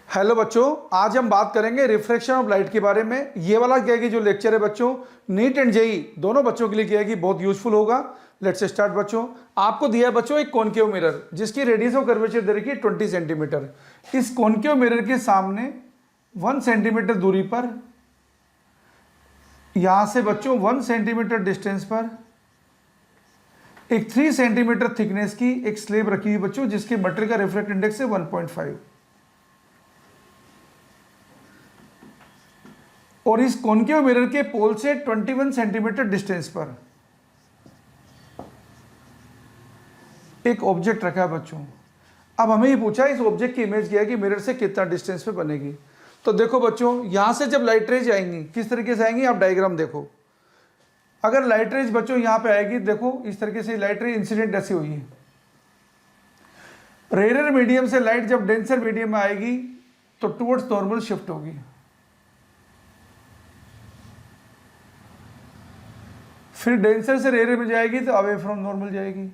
Hello बच्चों, आज हम बात करेंगे रिफ्रैक्शन ऑफ लाइट के बारे में। ये वाला क्या है कि जो लेक्चर है बच्चों, नीट एंड जेई दोनों बच्चों के लिए क्या है कि बहुत यूजफुल होगा। लेट्स स्टार्ट बच्चों। आपको दिया है बच्चों एक कॉनकेव मिरर जिसकी रेडियस ऑफ कर्वेचर दे रखी है 20 सेंटीमीटर। इस कॉनकेव मिरर के सामने 1 सेंटीमीटर दूरी पर, यहां से बच्चों 1 सेंटीमीटर डिस्टेंस पर एक 3 सेंटीमीटर थिकनेस की एक स्लेब रखी हुई बच्चों, जिसके मटेरियल का रिफ्रैक्ट इंडेक्स है 1.5। और इस कॉनकेव मिरर के पोल से 21 सेंटीमीटर डिस्टेंस पर एक ऑब्जेक्ट रखा है बच्चों। अब हमें ये पूछा है इस ऑब्जेक्ट की इमेज क्या है कि मिरर से कितना डिस्टेंस पे बनेगी। तो देखो बच्चों, यहां से जब लाइट रेज आएंगी किस तरीके से आएंगी, आप डायग्राम देखो। अगर लाइट रेज बच्चों यहां पे आएगी, देखो इस तरीके से लाइट रेज इंसिडेंट ऐसी हुई है। रेयर मीडियम से लाइट जब डेंसर मीडियम में आएगी तो टुवर्ड्स नॉर्मल शिफ्ट होगी। फिर डेंसर से रेयर में जाएगी तो अवे फ्रॉम नॉर्मल जाएगी।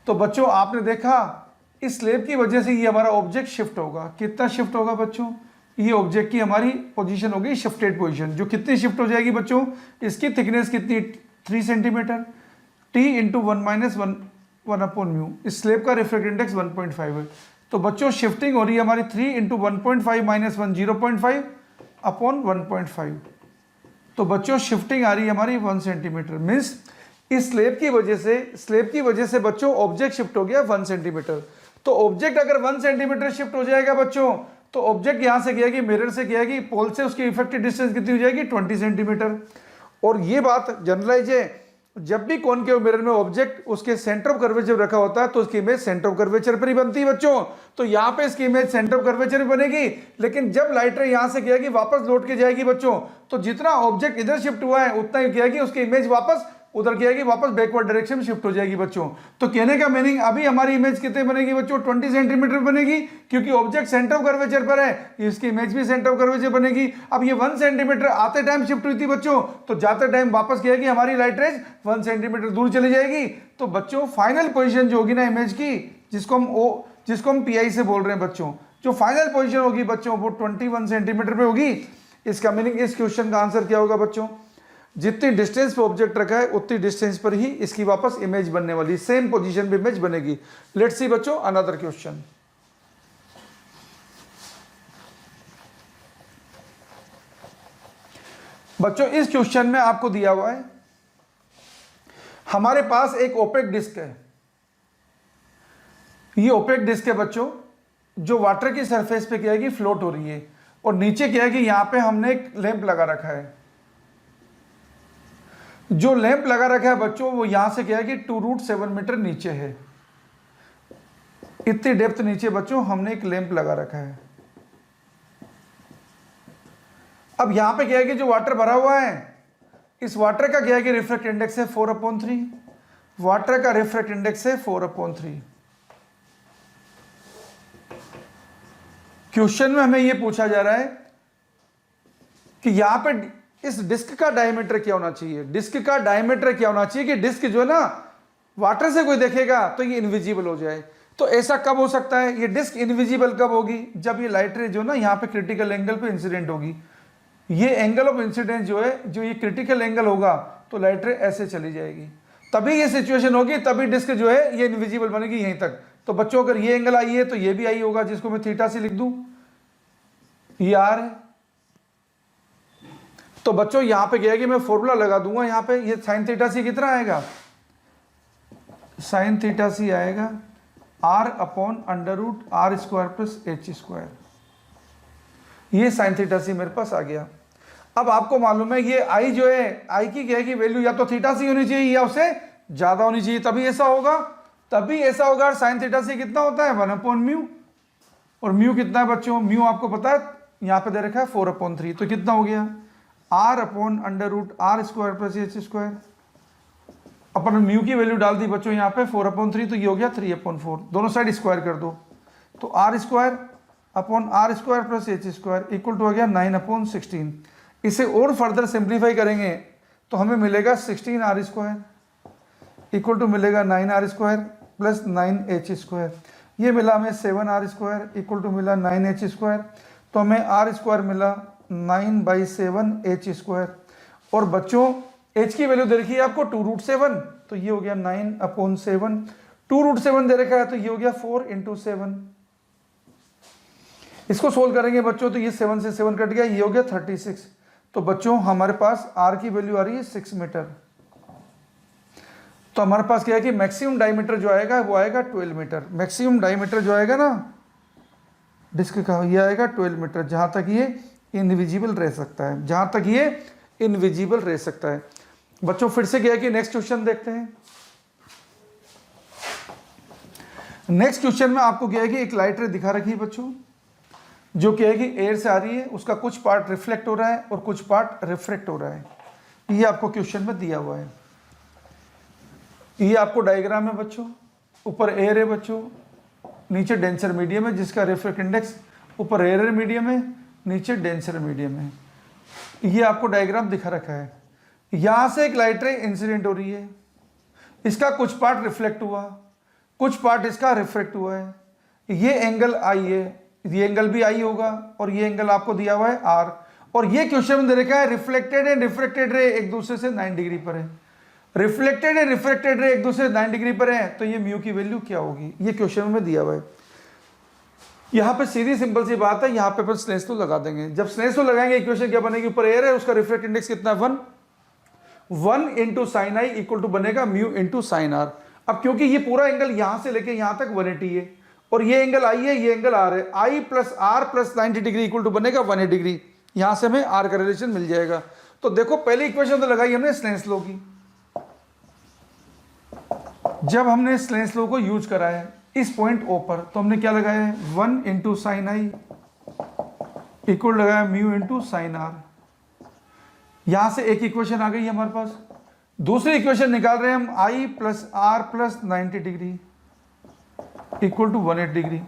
तो बच्चों आपने देखा इस स्लेब की वजह से ये हमारा ऑब्जेक्ट शिफ्ट होगा। कितना शिफ्ट होगा बच्चों, ये ऑब्जेक्ट की हमारी पोजीशन होगी शिफ्टेड पोजीशन। जो कितनी शिफ्ट हो जाएगी बच्चों, इसकी थिकनेस कितनी, 3 सेंटीमीटर, टी इंटू 1-1/μ। इस स्लेब का रिफ्रैक्ट इंडेक्स 1.5 है। तो बच्चों शिफ्टिंग हो रही है हमारी 3 इंटू 1.5 माइनस 1 0.5 अपॉन 1.5। तो बच्चों शिफ्टिंग आ रही है हमारी 1 सेंटीमीटर। मीन्स इस स्लेब की वजह से बच्चों ऑब्जेक्ट शिफ्ट हो गया 1 सेंटीमीटर। तो ऑब्जेक्ट अगर 1 सेंटीमीटर शिफ्ट हो जाएगा बच्चों, तो ऑब्जेक्ट यहां से गया कि मिरर से गया कि पोल से उसकी इफेक्टिव डिस्टेंस कितनी हो जाएगी, 20 सेंटीमीटर। और ये बात जनरलाइज है, जब भी कॉनकेव मिरर में ऑब्जेक्ट उसके सेंटर ऑफ कर्वेचर रखा होता है तो उसकी इमेज सेंटर ऑफ कर्वेचर पर ही बनती है बच्चों। तो यहाँ पे इसकी इमेज सेंटर ऑफ कर्वेचर भी बनेगी। लेकिन जब लाइट रे यहां से क्या है कि वापस लौट के जाएगी बच्चों, तो जितना ऑब्जेक्ट इधर शिफ्ट हुआ है उतना ही क्या है कि उसकी इमेज वापस उधर क्या है कि वापस बैकवर्ड डायरेक्शन में शिफ्ट हो जाएगी बच्चों। तो कहने का मीनिंग अभी हमारी इमेज कितने बनेगी बच्चों, 20 सेंटीमीटर बनेगी, क्योंकि ऑब्जेक्ट सेंटर ऑफ कर्वेचर पर है, इसकी इमेज भी सेंटर ऑफ कर्वेचर बनेगी। अब ये 1 सेंटीमीटर आते टाइम शिफ्ट हुई थी बच्चों, तो जाते टाइम वापस क्या है कि हमारी लाइट रेज 1 सेंटीमीटर दूर चली जाएगी। तो बच्चों फाइनल पोजिशन जो होगी ना इमेज की, जिसको हम पीआई से बोल रहे हैं बच्चों, जो फाइनल पोजिशन होगी बच्चों वो 21 सेंटीमीटर पे होगी। इसका मीनिंग इस क्वेश्चन का आंसर क्या होगा बच्चों, जितनी डिस्टेंस पे ऑब्जेक्ट रखा है उतनी डिस्टेंस पर ही इसकी वापस इमेज बनने वाली, सेम पोजीशन पे इमेज बनेगी। लेट्स सी बच्चों अनदर क्वेश्चन। बच्चों इस क्वेश्चन में आपको दिया हुआ है, हमारे पास एक ओपेक डिस्क है। ये ओपेक डिस्क है बच्चों, जो वाटर की सरफेस पे क्या है कि फ्लोट हो रही है, और नीचे क्या है कि यहां पे हमने एक लैंप लगा रखा है। जो लैंप लगा रखा है बच्चों वो यहां से क्या है कि 2√7 मीटर नीचे है। इतनी डेप्थ नीचे बच्चों हमने एक लैंप लगा रखा है। अब यहां पे क्या है कि जो वाटर भरा हुआ है, इस वाटर का क्या है कि रिफ्रैक्ट इंडेक्स है 4/3। वाटर का रिफ्रैक्ट इंडेक्स है 4/3। क्वेश्चन में हमें यह पूछा जा रहा है कि यहां पे इस डिस्क का डायमीटर क्या होना चाहिए। डिस्क का डायमीटर क्या होना चाहिए कि डिस्क जो है ना वाटर से कोई देखेगा तो ये इनविजिबल हो जाए। तो ऐसा कब हो सकता है, ये डिस्क इनविजिबल कब होगी, जब ये लाइट रे जो ना यहाँ पे क्रिटिकल एंगल पे इंसिडेंट होगी। ये एंगल ऑफ इंसिडेंट जो है, जो ये क्रिटिकल एंगल होगा तो लाइट रे ऐसे चली जाएगी, तभी ये सिचुएशन होगी, तभी डिस्क जो है ये इनविजिबल बनेगी यहीं तक। तो बच्चों अगर ये एंगल आई है तो ये भी आई होगा, जिसको मैं थीटा से लिख दूं, ये आर है। तो बच्चों यहां पे क्या है कि मैं फॉर्मूला लगा दूंगा, यहां पे ये साइन थीटा सी कितना आएगा, साइन थीटा सी आएगा r/√r² + h²। ये साइन थीटा सी मेरे पास आ गया। अब आपको मालूम है ये आई जो है, आई की क्या है कि वैल्यू या तो थीटा सी होनी चाहिए या उससे ज्यादा होनी चाहिए, तभी ऐसा होगा। साइन थीटा सी कितना होता है 1/μ, और म्यू कितना है बच्चों, म्यू आपको पता है यहां पे दे रखा है 4/3। तो कितना हो गया r/√r² + h²। अपन म्यू की वैल्यू डाल दी बच्चों यहाँ पे 4/3, तो ये हो गया 3/4। दोनों साइड स्क्वायर कर दो, तो r² + h² इक्वल टू हो गया 9/16। इसे और फर्दर सिंप्लीफाई करेंगे तो हमें मिलेगा 16r² इक्वल टू मिलेगा 9r² + 9h²। ये मिला हमें 7r² इक्वल टू मिला 9h²। तो हमें आर स्क्वायर मिला 9/7 h²। और बच्चों h की वैल्यू दे रखी है आपको 2√7, तो ये हो गया 9/7। 2√7 दे रखा है तो ये हो गया 4 × 7। इसको सोल्व करेंगे बच्चों तो ये 7 से 7 कट गया, ये हो गया 36। तो बच्चों हमारे पास r की वैल्यू आ रही है 6 मीटर। तो हमारे पास क्या है कि मैक्सिमम डायमीटर जो आएगा वो आएगा 12 मीटर। मैक्सिमम डायमीटर जो आएगा ना डिस्क का, ये आएगा 12 मीटर, जहां तक ये इनविजिबल रह सकता है, जहां तक ये इनविजिबल रह सकता है। बच्चों फिर से क्या है कि नेक्स्ट क्वेश्चन देखते हैं। नेक्स्ट क्वेश्चन में आपको क्या है कि एक लाइट रे दिखा रखी है बच्चों, जो क्या है कि एयर से आ रही है, उसका कुछ पार्ट रिफ्लेक्ट हो रहा है और कुछ पार्ट रिफ्रैक्ट हो रहा है। ये आपको क्वेश्चन में दिया हुआ है। ये आपको डायग्राम है बच्चों, ऊपर एयर है बच्चों, नीचे डेंसर मीडियम है जिसका रिफ्रैक्ट इंडेक्स ऊपर एयर मीडियम है, नीचे डेंसर मीडियम है। ये आपको डायग्राम दिखा रखा है। यहां से एक लाइट रे इंसिडेंट हो रही है, इसका कुछ पार्ट रिफ्लेक्ट हुआ, कुछ पार्ट इसका रिफ्रैक्ट हुआ है। ये एंगल आई है, ये एंगल भी आई होगा, और ये एंगल आपको दिया हुआ है आर। और ये क्वेश्चन में दे रखा है रिफ्लेक्टेड एंड रिफ्रैक्टेड रे एक दूसरे से 9 डिग्री पर है। रिफ्लेक्टेड एंड रिफ्रैक्टेड रे एक दूसरे से 9 डिग्री पर है, तो ये म्यू की वैल्यू क्या होगी, ये क्वेश्चन में दिया हुआ है। यहाँ पे सीधी सिंपल सी बात है, यहाँ पे अपन स्नेस तो लगा देंगे। जब स्नेस तो लगाएंगे इक्वेशन क्या बनेगी, ऊपर एयर है उसका रिफ्रैक्ट इंडेक्स कितना है 1 × sin i इक्वल टू बनेगा म्यू × sin r। अब क्योंकि ये पूरा एंगल यहां से लेके यहां तक 180 है और ये एंगल आई है, ये एंगल आर है, i + r + 90 degree equal to बनेगा 180 डिग्री। यहां से हमें r का रिलेशन मिल जाएगा। तो देखो पहली इक्वेशन तो लगाई हमने स्नेस लॉ की। जब हमने स्नेस लॉ को यूज करा है इस पॉइंट ओ पर, तो हमने क्या लगाया है 1 × sin i इक्वल लगाया म्यू × sin r। यहां से एक इक्वेशन आ गई है हमारे पास। दूसरी इक्वेशन निकाल रहे हैं हम i + r + 90 degree equal to 180 डिग्री।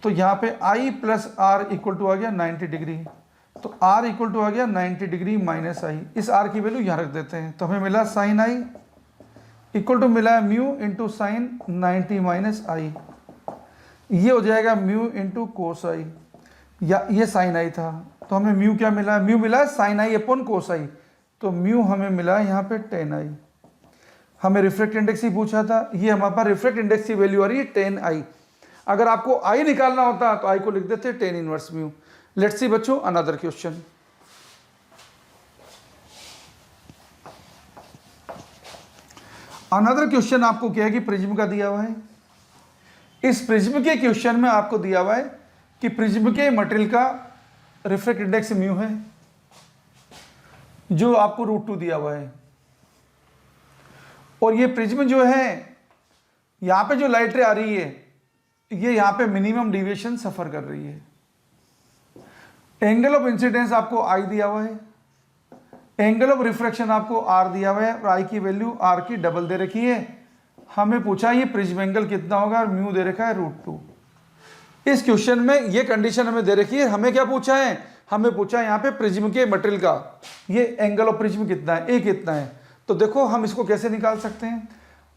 तो यहाँ पे i + r इक्वल टू आ गया 90 डिग्री, तो r इक्वल टू आ गया 90 डिग्री - i। इस r की वैल्यू यहाँ रख देते हैं, तो हमें मिला sin i इक्वल टू मिला म्यू × sin 90 - i। ये हो जाएगा म्यू × cos i, या ये sin i था, तो हमें म्यू क्या मिला, म्यू मिला sin i / cos i, तो म्यू हमें मिला यहाँ पे tan i। हमें रिफ्रैक्ट इंडेक्स ही पूछा था, ये हमारे पास रिफ्रैक्ट इंडेक्स की वैल्यू आ रही है tan i। अगर आपको i निकालना होता तो i को लिख देते tan inverse mu. Let's see बच्चों अनदर क्वेश्चन। अनदर क्वेश्चन आपको क्या है कि प्रिज्म का दिया हुआ है। इस प्रिज्म के क्वेश्चन में आपको दिया हुआ है कि प्रिज्म के मटेरियल का रिफ्रैक्ट इंडेक्स म्यू है, जो आपको √2 दिया हुआ है। और ये प्रिज्म जो है, यहां पे जो लाइट रे आ रही है, ये यहां पे मिनिमम डिविएशन सफर कर रही है। एंगल ऑफ इंसिडेंस आपको आई दिया हुआ है, एंगल ऑफ रिफ्रैक्शन आपको आर दिया हुआ है, और आई की वैल्यू आर की डबल दे रखी है। हमें पूछा ये प्रिज्म एंगल कितना होगा, और म्यू दे रखा है √2। इस क्वेश्चन में ये कंडीशन हमें दे रखी है। हमें क्या पूछा है, हमें पूछा है यहाँ पे प्रिज्म के मटेरियल का ये एंगल ऑफ प्रिज्म कितना है, ए कितना है। तो देखो हम इसको कैसे निकाल सकते हैं।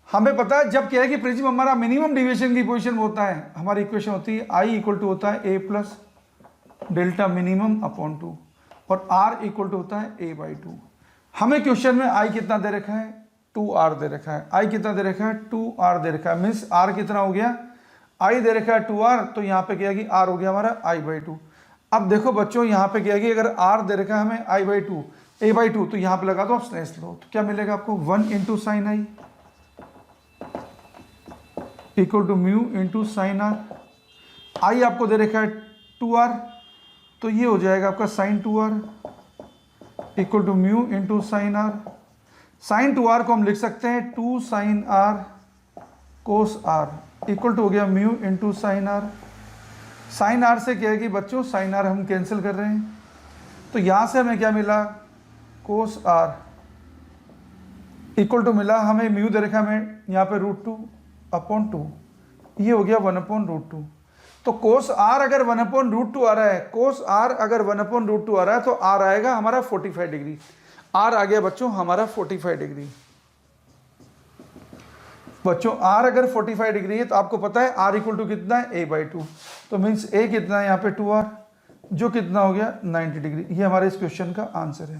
हमें पता है जब क्या है कि प्रिज्म हमारा मिनिमम डिविएशन की पोजीशन में होता है, हमारी इक्वेशन होती है I इक्वल टू होता है a + डेल्टा मिनिमम / 2 और R इक्वल टू होता है a/2। हमें क्वेश्चन में I कितना दे रखा है 2R दे रखा है। I कितना दे रखा है 2R दे रखा है, मीन्स R कितना हो गया, I दे रखा है 2R, तो यहाँ पे क्या है कि R हो गया हमारा I/2। अब देखो बच्चों यहाँ पे क्या है कि अगर R दे रखा है हमें I/2 a/2, तो यहाँ पे लगा दो आप स्नेस लो, तो क्या मिलेगा आपको 1 × sin i equal to mu × sin r। I आपको दे रखा है 2R, तो ये हो जाएगा आपका sin 2R equal to mu × sin r। sin 2R को हम लिख सकते हैं 2 sin r cos r equal to हो गया mu × sin r। sin r से क्या है कि बच्चों sin r हम कैंसिल कर रहे हैं, तो यहाँ से हमें क्या मिला cos r इक्वल टू मिला हमें म्यू दे रखा हमें यहाँ पे √2/2, ये हो गया 1/√2। तो cos r अगर 1/√2 आ रहा है, cos r अगर 1/√2 आ रहा है, तो r आएगा हमारा 45 डिग्री। r आ गया बच्चों हमारा 45 डिग्री। बच्चों r अगर 45 डिग्री है तो आपको पता है r इक्वल टू कितना है a/2, तो मीन्स a कितना है यहाँ पे 2R, जो कितना हो गया 90 डिग्री। ये हमारे इस क्वेश्चन का आंसर है।